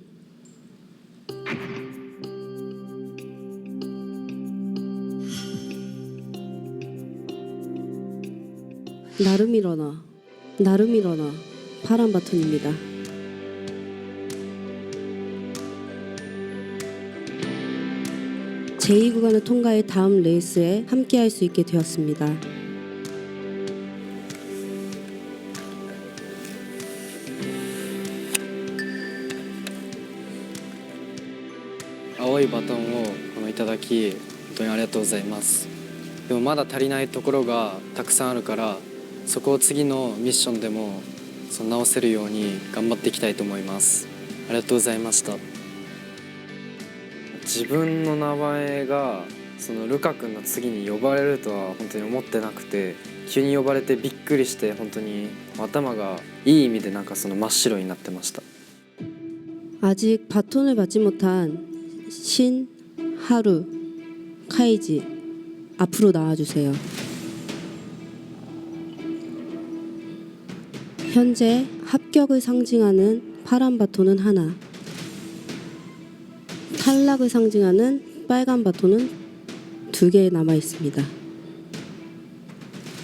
나루미 러너 파란 바톤입니다. 제2구간을 통과해 다음 레이스에 함께할 수 있게 되었습니다.青いバトンをいただき本当にありがとうございます。でもまだ足りないところがたくさんあるから、そこを次のミッションでも直せるように頑張っていきたいと思います。ありがとうございました。自分の名前がルカ君の次に呼ばれるとは本当に思ってなくて、急に呼ばれてびっくりして、本当に頭がいい意味で真っ白になってました。 아직 바톤을 받지 못한 신, 하루, 카이지 앞으로 나와주세요. 현재 합격을 상징하는 파란 바톤은 하나, 탈락을 상징하는 빨간 바톤은 2개 남아 있습니다.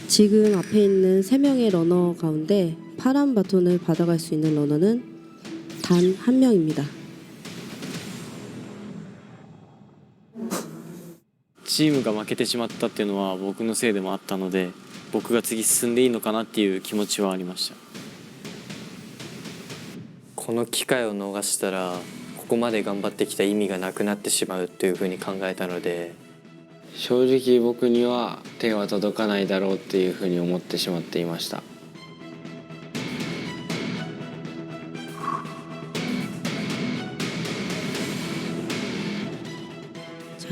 지금 앞에 있는 3명의 러너 가운데 파란 바톤을 받아갈 수 있는 러너는 단 1명입니다. チームが負けてしまったっていうのは僕のせいでもあったので、僕が次進んでいいのかなっていう気持ちはありました。この機会を逃したらここまで頑張ってきた意味がなくなってしまうというふうに考えたので、正直僕には手は届かないだろうっていうふうに思ってしまっていました。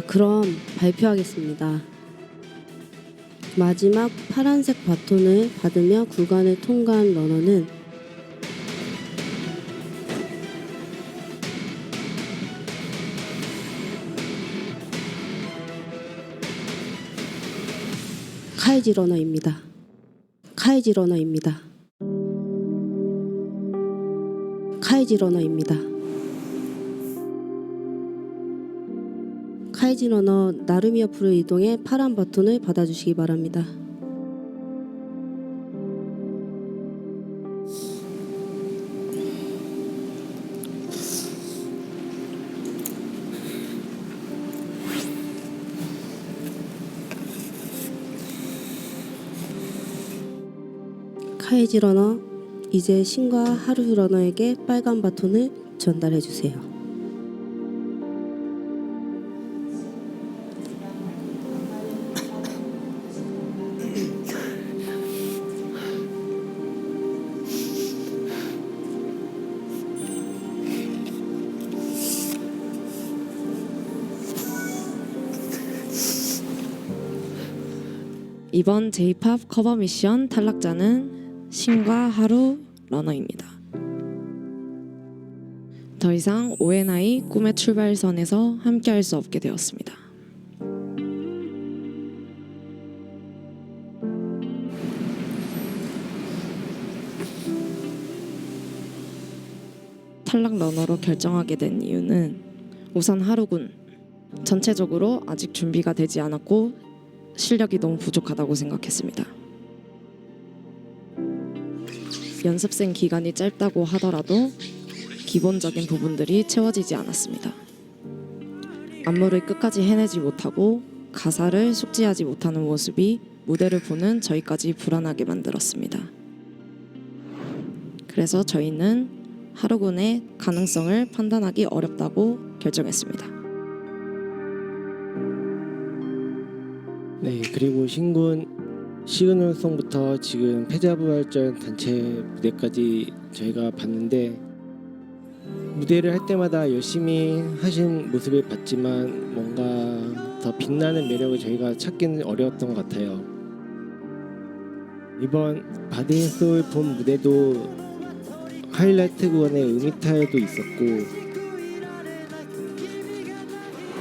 그럼 발표하겠습니다. 마지막 파란색 바톤을 받으며 구간을 통과한 러너는 카이지 러너입니다. 카이지 러너입니다. 카이지 러너입니다. 카이지 러너 나루미 옆으로 이동해 파란 바톤을 받아주시기 바랍니다. 카이지 러너, 이제 신과 하루 러너에게 빨간 바톤을 전달해 주세요. 이번 J-POP 커버 미션 탈락자는 신과 하루 러너입니다. 더 이상 ONI 꿈의 출발선에서 함께할 수 없게 되었습니다. 탈락 러너로 결정하게 된 이유는 우선 하루군 전체적으로 아직 준비가 되지 않았고 실력이 너무 부족하다고 생각했습니다. 연습생 기간이 짧다고 하더라도 기본적인 부분들이 채워지지 않았습니다. 안무를 끝까지 해내지 못하고 가사를 숙지하지 못하는 모습이 무대를 보는 저희까지 불안하게 만들었습니다. 그래서 저희는 하루군의 가능성을 판단하기 어렵다고 결정했습니다. 네, 그리고 신군 시그널송부터 지금 패자부활전 단체 무대까지 저희가 봤는데 무대를 할 때마다 열심히 하신 모습을 봤지만 뭔가 더 빛나는 매력을 저희가 찾기는 어려웠던 것 같아요. 이번 바디앤소울 본 무대도 하이라이트 구간에 음이탈도 있었고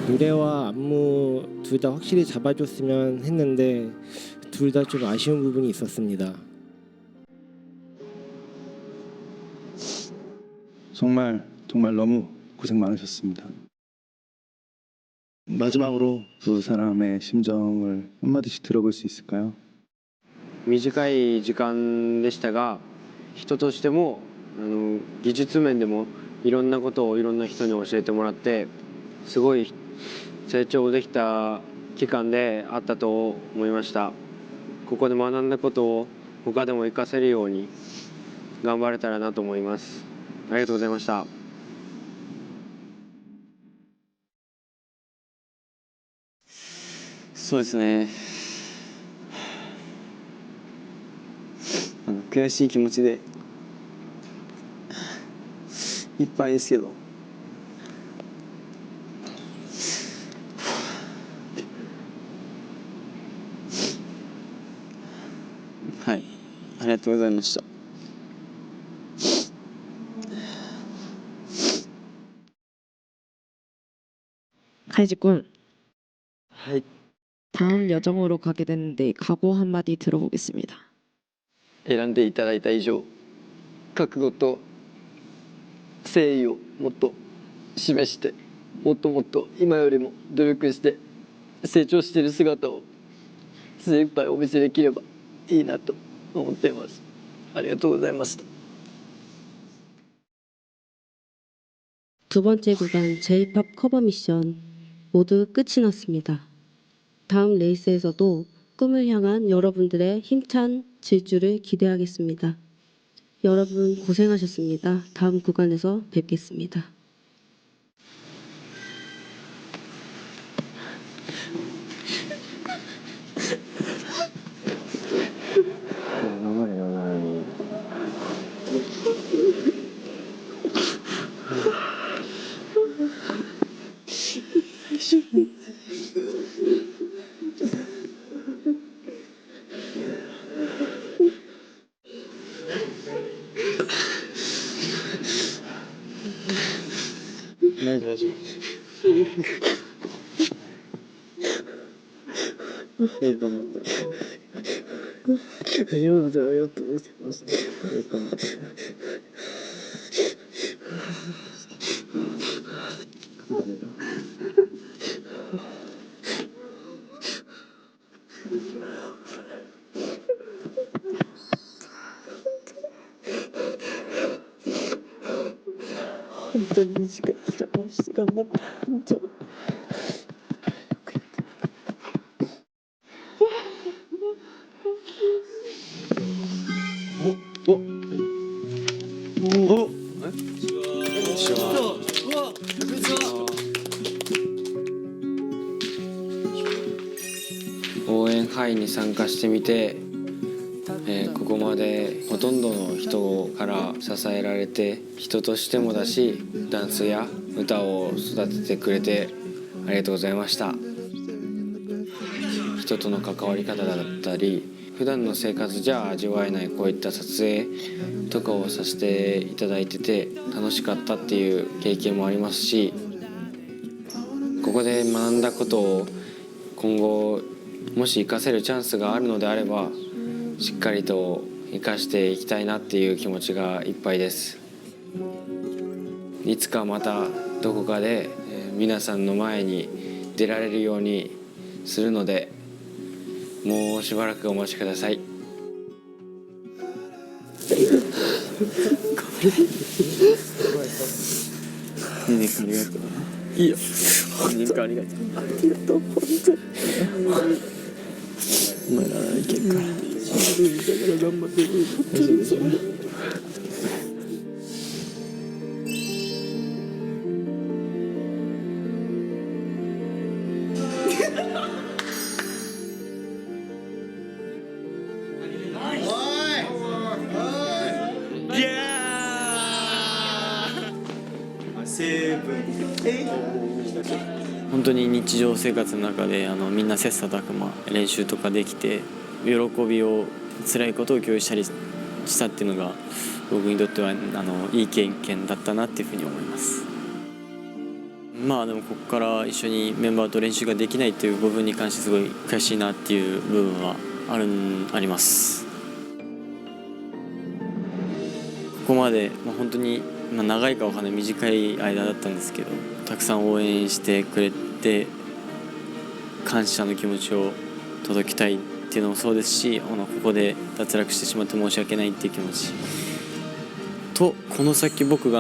노래와 안무 둘 다 확실히 잡아줬으면 했는데 둘 다 좀 아쉬운 부분이 있었습니다. 정말 너무 고생 많으셨습니다. 마지막으로 두 사람의 심정을 한마디씩 들어볼 수 있을까요? 短い時間でしたが、人としても技術面でもいろんなことをいろんな人に教えてもらって、すごい成長できた期間であったと思いました。ここで学んだことを他でも活かせるように頑張れたらなと思います。ありがとうございました。そうですね、悔しい気持ちでいっぱいですけど、はい、ありがとうございました。카이지군. 네. 다음 여정으로 가게 됐는데 각오 한마디 들어보겠습니다. 選んでいただいた以上、覚悟と誠意をもっと示して、もっともっと今よりも努力して成長している姿を精一杯お見せできればいいなと思っています。ありがとうございました。 두 번째 구간 J-POP 커버 미션 모두 끝이 났습니다. 다음 레이스에서도 꿈을 향한 여러분들의 힘찬 질주를 기대하겠습니다. 여러분 고생하셨습니다. 다음 구간에서 뵙겠습니다. 완전 시간 남다. 진짜.応援会に参加してみて、ここまでほとんどの人から支えられて、人としてもだしダンスや歌を育ててくれてありがとうございました。人との関わり方だったり普段の生活じゃ味わえないこういった撮影とかをさせていただいてて楽しかったっていう経験もありますし、ここで学んだことを今後もし活かせるチャンスがあるのであればしっかりと生かしていきたいなっていう気持ちがいっぱいです。いつかまたどこかで皆さんの前に出られるようにするので、もうしばらくお待ちください。ニネ君ありがとう。いいよ。ニネ君ありがとう。ありがとう、本当に。お前らいけるから。だから頑張ってる。大丈夫ですよ。本当に日常生活の中でみんな切磋琢磨練習とかできて喜びを辛いことを共有したりしたっていうのが僕にとってはいい経験だったなっていうふうに思います。まあでもここから一緒にメンバーと練習ができないっていう部分に関してすごい悔しいなっていう部分はあります。ここまで、本当に長いかわかんない短い間だったんですけどたくさん応援してくれて感謝の気持ちを届けたいっていうのもそうですしここで脱落してしまって申し訳ないっていう気持ちとこの先僕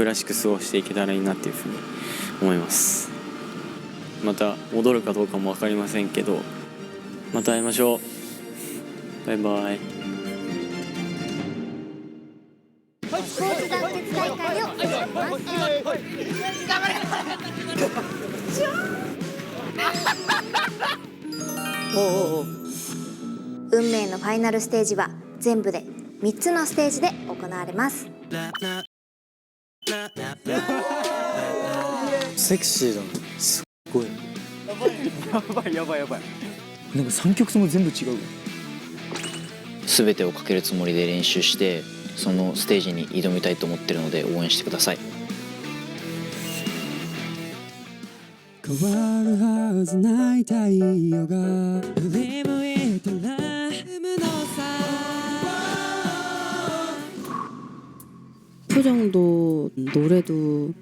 らしく過ごしていけたらいいなっていうふうに思います。また戻るかどうかも分かりませんけど、また会いましょう。バイバイ。スポーツ団結大会を始めます。運命のファイナルステージは全部で3つのステージで行われます。セクシーだな、すっごい。やばいなんか3曲とも全部違う。全てをかけるつもりで練習してそのステージに挑みたいと思ってるので応援してください。変わるはずない太陽が振り向いたら無のさ 표정도 노래도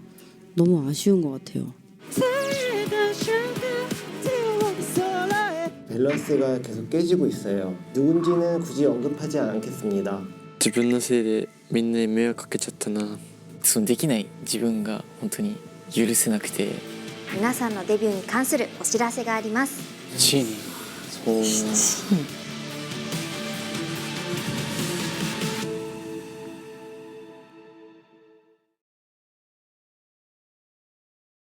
너무 아쉬운 것 같아요. 밸런스가 계속 깨지고 있어요. 누군지는 굳이 언급하지 않겠습니다. 自分のせいでみんなに迷惑かけちゃったな。そのできない自分が本当に許せなくて。皆さんのデビューに関するお知らせがあります。チーム